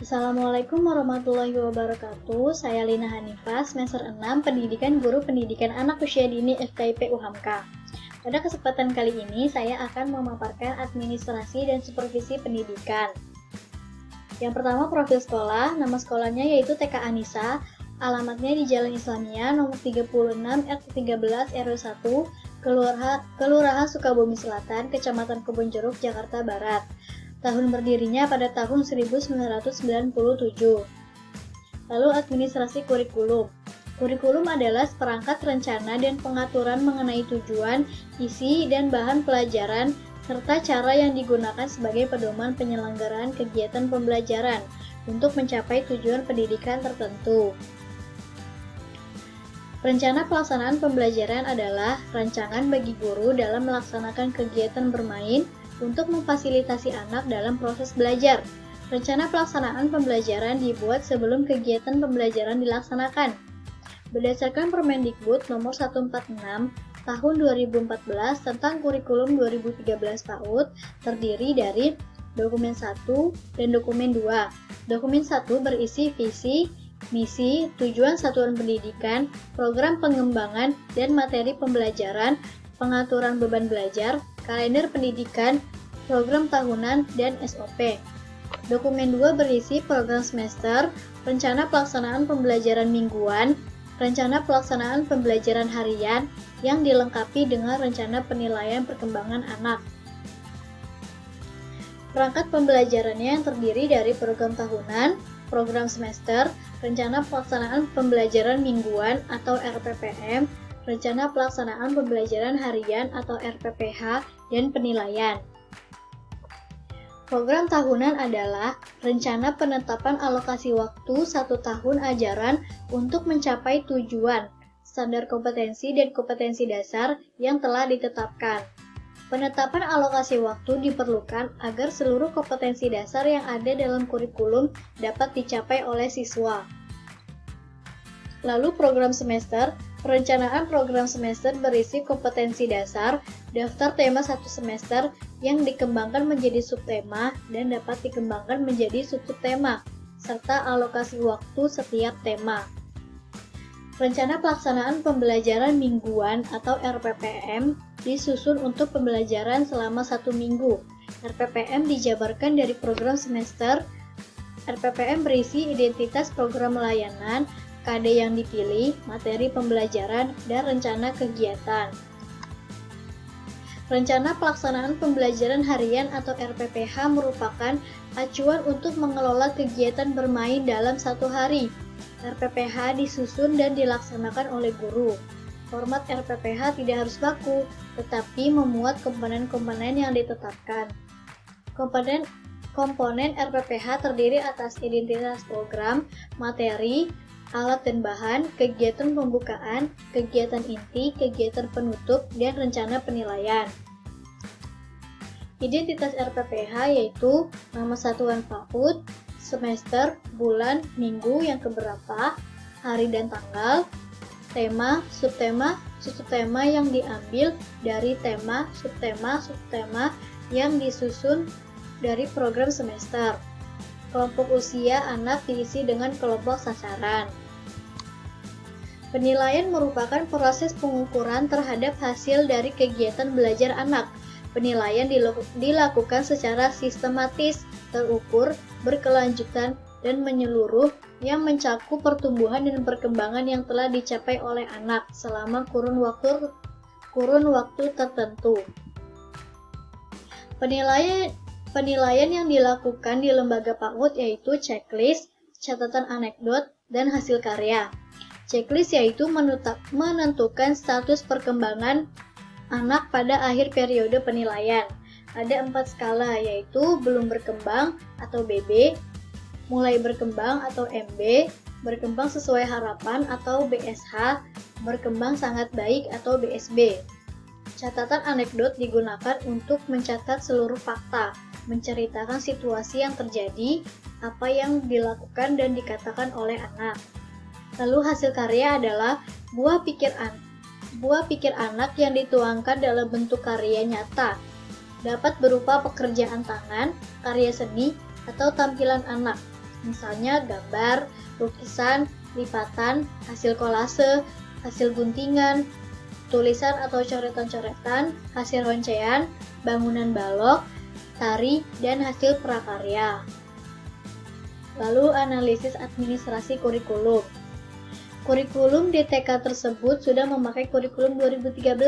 Assalamualaikum warahmatullahi wabarakatuh. Saya Lina Hanifah, semester 6, Pendidikan Guru Pendidikan Anak Usia Dini FKIP UHAMKA. Pada kesempatan kali ini, saya akan memaparkan administrasi dan supervisi pendidikan. Yang pertama, profil sekolah. Nama sekolahnya yaitu TK Anissa. Alamatnya di Jalan Islamia, nomor 36 RT13 RW 1, Kelurahan Sukabumi Selatan, Kecamatan Kebonjeruk, Jakarta Barat. Tahun berdirinya pada tahun 1997. Lalu administrasi kurikulum. Kurikulum adalah seperangkat rencana dan pengaturan mengenai tujuan, isi, dan bahan pelajaran, serta cara yang digunakan sebagai pedoman penyelenggaraan kegiatan pembelajaran untuk mencapai tujuan pendidikan tertentu. Rencana pelaksanaan pembelajaran adalah rancangan bagi guru dalam melaksanakan kegiatan bermain untuk memfasilitasi anak dalam proses belajar. Rencana pelaksanaan pembelajaran dibuat sebelum kegiatan pembelajaran dilaksanakan. Berdasarkan Permendikbud nomor 146 tahun 2014 tentang kurikulum 2013 PAUD, terdiri dari dokumen 1 dan dokumen 2. Dokumen 1 berisi visi, misi, tujuan satuan pendidikan, program pengembangan dan materi pembelajaran, pengaturan beban belajar, kalender pendidikan, program tahunan, dan SOP. Dokumen 2 berisi program semester, rencana pelaksanaan pembelajaran mingguan, rencana pelaksanaan pembelajaran harian yang dilengkapi dengan rencana penilaian perkembangan anak. Perangkat pembelajarannya yang terdiri dari program tahunan, program semester, rencana pelaksanaan pembelajaran mingguan atau RPPM, rencana pelaksanaan pembelajaran harian atau RPPH, dan penilaian. Program tahunan adalah rencana penetapan alokasi waktu 1 tahun ajaran untuk mencapai tujuan, standar kompetensi dan kompetensi dasar yang telah ditetapkan. Penetapan alokasi waktu diperlukan agar seluruh kompetensi dasar yang ada dalam kurikulum dapat dicapai oleh siswa. Lalu program semester. Perencanaan program semester berisi kompetensi dasar, daftar tema 1 semester yang dikembangkan menjadi subtema dan dapat dikembangkan menjadi subtema, serta alokasi waktu setiap tema. Rencana pelaksanaan pembelajaran mingguan atau RPPM disusun untuk pembelajaran selama 1 minggu. RPPM dijabarkan dari program semester. RPPM berisi identitas program layanan, KD yang dipilih, materi pembelajaran, dan rencana kegiatan. Rencana pelaksanaan pembelajaran harian atau RPPH merupakan acuan untuk mengelola kegiatan bermain dalam 1 hari. RPPH disusun dan dilaksanakan oleh guru. Format RPPH tidak harus baku, tetapi memuat komponen-komponen yang ditetapkan. Komponen RPPH terdiri atas identitas program, materi, alat dan bahan, kegiatan pembukaan, kegiatan inti, kegiatan penutup, dan rencana penilaian. Identitas RPPH yaitu nama satuan PAUD, semester, bulan, minggu yang keberapa, hari dan tanggal, tema, subtema yang diambil dari tema, subtema yang disusun dari program semester. Kelompok usia anak diisi dengan kelompok sasaran. Penilaian merupakan proses pengukuran terhadap hasil dari kegiatan belajar anak. Penilaian dilakukan secara sistematis, terukur, berkelanjutan, dan menyeluruh yang mencakup pertumbuhan dan perkembangan yang telah dicapai oleh anak selama kurun waktu tertentu. Penilaian yang dilakukan di lembaga PAUD yaitu checklist, catatan anekdot, dan hasil karya. Checklist yaitu menentukan status perkembangan anak pada akhir periode penilaian. Ada 4 skala yaitu belum berkembang atau BB, mulai berkembang atau MB, berkembang sesuai harapan atau BSH, berkembang sangat baik atau BSB. Catatan anekdot digunakan untuk mencatat seluruh fakta, menceritakan situasi yang terjadi, apa yang dilakukan dan dikatakan oleh anak. Lalu hasil karya adalah buah pikir anak yang dituangkan dalam bentuk karya nyata. Dapat berupa pekerjaan tangan, karya seni, atau tampilan anak. misalnya gambar, lukisan, lipatan, hasil kolase, hasil guntingan, tulisan atau coretan-coretan, hasil roncean, bangunan balok, tari, dan hasil prakarya. Lalu analisis administrasi kurikulum. Kurikulum di TK tersebut sudah memakai kurikulum 2013.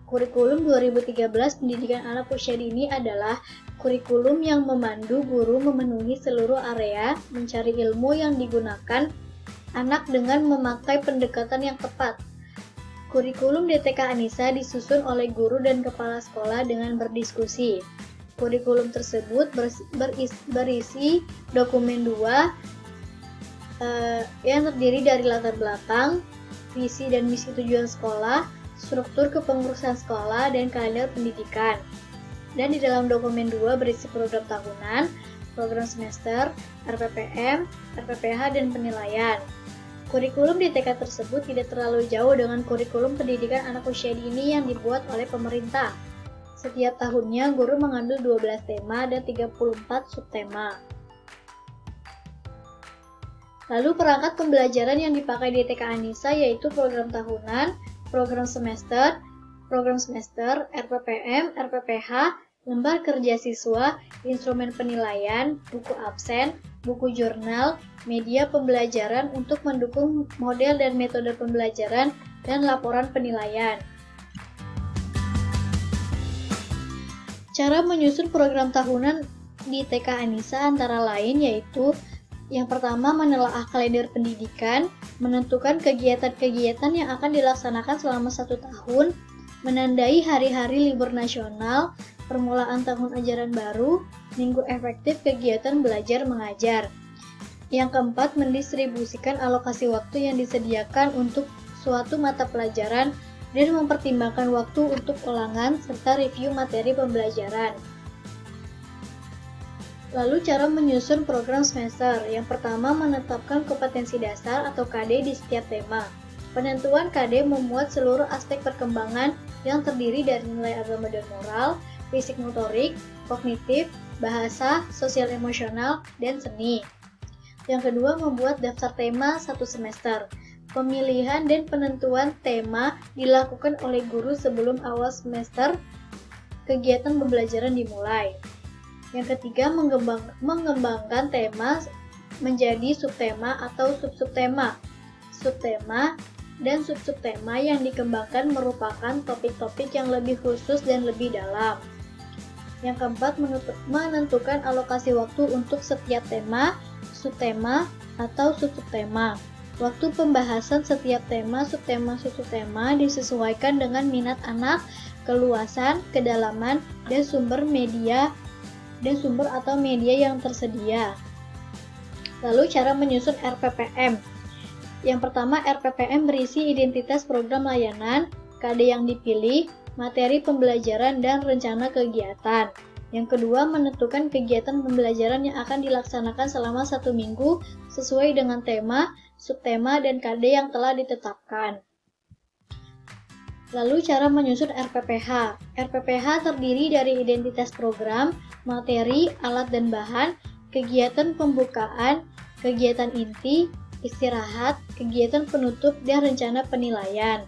Kurikulum 2013 pendidikan anak usia dini adalah kurikulum yang memandu guru memenuhi seluruh area mencari ilmu yang digunakan anak dengan memakai pendekatan yang tepat. Kurikulum DTK Anissa disusun oleh guru dan kepala sekolah dengan berdiskusi. Kurikulum tersebut berisi dokumen 2 yang terdiri dari latar belakang, visi dan misi tujuan sekolah, struktur kepengurusan sekolah, dan kalender pendidikan. Dan di dalam dokumen 2 berisi program tahunan, program semester, RPPM, RPPH, dan penilaian. Kurikulum di TK tersebut tidak terlalu jauh dengan kurikulum pendidikan anak usia dini yang dibuat oleh pemerintah. Setiap tahunnya, guru mengambil 12 tema dan 34 subtema. Lalu perangkat pembelajaran yang dipakai di TK Anissa yaitu program tahunan, program semester, RPPM, RPPH, lembar kerja siswa, instrumen penilaian, buku absen, buku jurnal, media pembelajaran untuk mendukung model dan metode pembelajaran, dan laporan penilaian. Cara menyusun program tahunan di TK Anissa antara lain yaitu yang pertama, menelaah kalender pendidikan, menentukan kegiatan-kegiatan yang akan dilaksanakan selama 1 tahun, menandai hari-hari libur nasional, permulaan tahun ajaran baru, minggu efektif kegiatan belajar mengajar. Yang keempat, mendistribusikan alokasi waktu yang disediakan untuk suatu mata pelajaran dan mempertimbangkan waktu untuk ulangan serta review materi pembelajaran. Lalu cara menyusun program semester. Yang pertama, menetapkan kompetensi dasar atau KD di setiap tema. Penentuan KD memuat seluruh aspek perkembangan yang terdiri dari nilai agama dan moral, fisik motorik, kognitif, bahasa, sosial emosional, dan seni. Yang kedua, membuat daftar tema 1 semester. Pemilihan dan penentuan tema dilakukan oleh guru sebelum awal semester kegiatan pembelajaran dimulai. Yang ketiga, mengembangkan tema menjadi subtema atau sub-subtema. Subtema dan sub-subtema yang dikembangkan merupakan topik-topik yang lebih khusus dan lebih dalam. Yang keempat, menentukan alokasi waktu untuk setiap tema, subtema, atau sub-subtema. Waktu pembahasan setiap tema, subtema, sub-subtema disesuaikan dengan minat anak, keluasan, kedalaman, dan sumber atau media yang tersedia. Lalu cara menyusun RPPM. Yang pertama, RPPM berisi identitas program layanan, KD yang dipilih, materi pembelajaran, dan rencana kegiatan. Yang kedua, menentukan kegiatan pembelajaran yang akan dilaksanakan selama 1 minggu sesuai dengan tema, subtema, dan KD yang telah ditetapkan. Lalu cara menyusun RPPH. RPPH terdiri dari identitas program, materi, alat dan bahan, kegiatan pembukaan, kegiatan inti, istirahat, kegiatan penutup, dan rencana penilaian.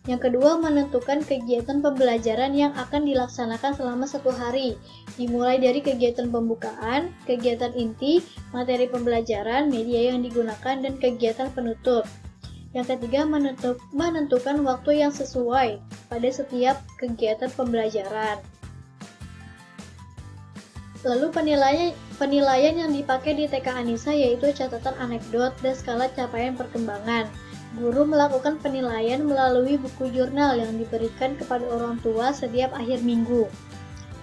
Yang kedua, menentukan kegiatan pembelajaran yang akan dilaksanakan selama 1 hari, dimulai dari kegiatan pembukaan, kegiatan inti, materi pembelajaran, media yang digunakan, dan kegiatan penutup. Yang ketiga, menentukan waktu yang sesuai pada setiap kegiatan pembelajaran. Lalu penilaian yang dipakai di TK Anissa yaitu catatan anekdot dan skala capaian perkembangan. Guru melakukan penilaian melalui buku jurnal yang diberikan kepada orang tua setiap akhir minggu.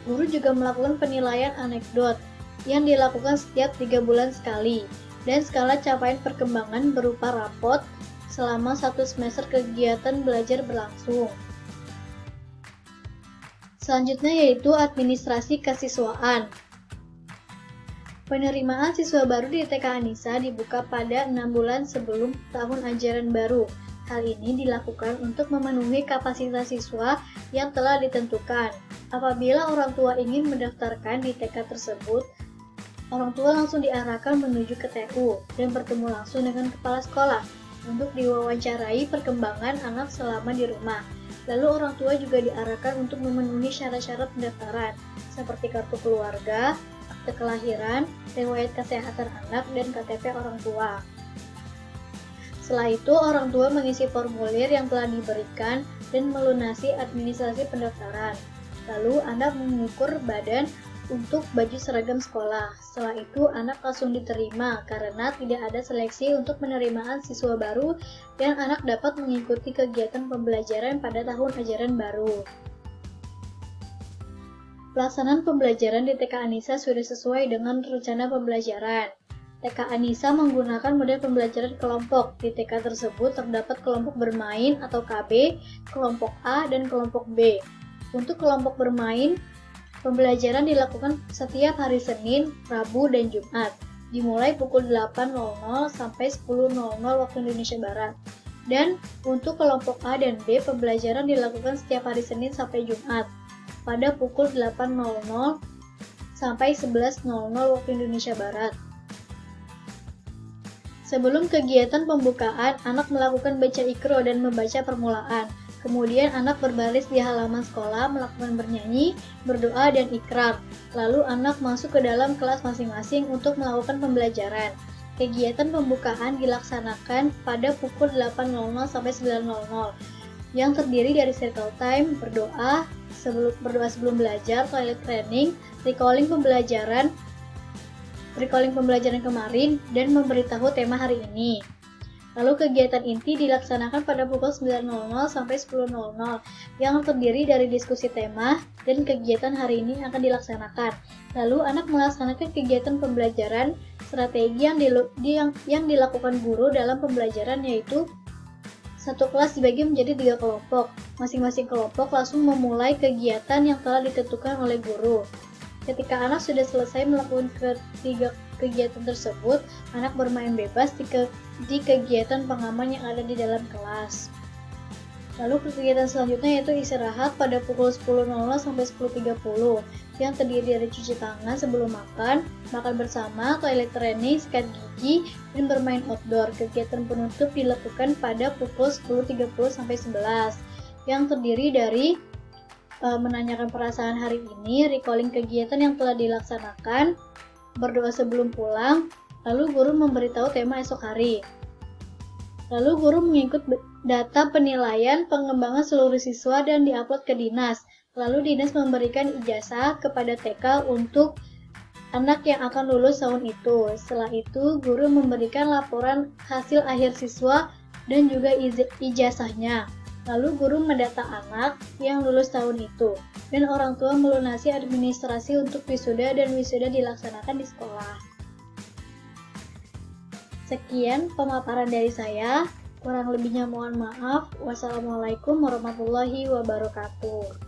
Guru juga melakukan penilaian anekdot yang dilakukan setiap 3 bulan sekali, dan skala capaian perkembangan berupa rapot selama 1 semester kegiatan belajar berlangsung. Selanjutnya yaitu administrasi kesiswaan. Penerimaan siswa baru di TK Anissa dibuka pada 6 bulan sebelum tahun ajaran baru. Hal ini dilakukan untuk memenuhi kapasitas siswa yang telah ditentukan. Apabila orang tua ingin mendaftarkan di TK tersebut, Orang tua langsung diarahkan menuju ke TU dan bertemu langsung dengan kepala sekolah untuk diwawancarai perkembangan anak selama di rumah. Lalu orang tua juga diarahkan untuk memenuhi syarat-syarat pendaftaran, seperti kartu keluarga, akte kelahiran, riwayat kesehatan anak, dan KTP orang tua. Setelah itu, orang tua mengisi formulir yang telah diberikan dan melunasi administrasi pendaftaran. Lalu, anak mengukur badan untuk baju seragam sekolah. Setelah itu, anak langsung diterima karena tidak ada seleksi untuk penerimaan siswa baru dan anak dapat mengikuti kegiatan pembelajaran pada tahun ajaran baru. Pelaksanaan pembelajaran di TK Anissa sudah sesuai dengan rencana pembelajaran. TK Anissa menggunakan model pembelajaran kelompok. Di TK tersebut terdapat kelompok bermain atau KB, kelompok A, dan kelompok B. Untuk kelompok bermain, pembelajaran dilakukan setiap hari Senin, Rabu, dan Jumat, dimulai pukul 8.00 sampai 10.00 waktu Indonesia Barat. Dan untuk kelompok A dan B, pembelajaran dilakukan setiap hari Senin sampai Jumat, pada pukul 8.00 sampai 11.00 waktu Indonesia Barat. Sebelum kegiatan pembukaan, anak melakukan baca Iqra dan membaca permulaan. Kemudian anak berbaris di halaman sekolah, melakukan bernyanyi, berdoa, dan ikrar. Lalu anak masuk ke dalam kelas masing-masing untuk melakukan pembelajaran. Kegiatan pembukaan dilaksanakan pada pukul 8.00 sampai 9.00, yang terdiri dari circle time, berdoa sebelum belajar, toilet training, recalling pembelajaran kemarin, dan memberitahu tema hari ini. Lalu kegiatan inti dilaksanakan pada pukul 9.00 sampai 10.00 yang terdiri dari diskusi tema dan kegiatan hari ini akan dilaksanakan. Lalu anak melaksanakan kegiatan pembelajaran strategi yang dilakukan guru dalam pembelajaran, yaitu satu kelas dibagi menjadi 3 kelompok. Masing-masing kelompok langsung memulai kegiatan yang telah ditentukan oleh guru. Ketika anak sudah selesai melakukan ketiga kegiatan tersebut, anak bermain bebas di kegiatan pengaman yang ada di dalam kelas. Lalu kegiatan selanjutnya yaitu istirahat pada pukul 10.00 sampai 10.30 yang terdiri dari cuci tangan sebelum makan bersama, toilet training, sikat gigi, dan bermain outdoor. Kegiatan penutup dilakukan pada pukul 10.30 sampai 11 yang terdiri dari menanyakan perasaan hari ini, recalling kegiatan yang telah dilaksanakan, berdoa sebelum pulang, lalu guru memberitahu tema esok hari. Lalu guru mengikut data penilaian pengembangan seluruh siswa dan diupload ke dinas. Lalu dinas memberikan ijazah kepada TK untuk anak yang akan lulus tahun itu. Setelah itu, guru memberikan laporan hasil akhir siswa dan juga ijazahnya. Lalu guru mendata anak yang lulus tahun itu, dan orang tua melunasi administrasi untuk wisuda dan wisuda dilaksanakan di sekolah. Sekian pemaparan dari saya, kurang lebihnya mohon maaf. Wassalamualaikum warahmatullahi wabarakatuh.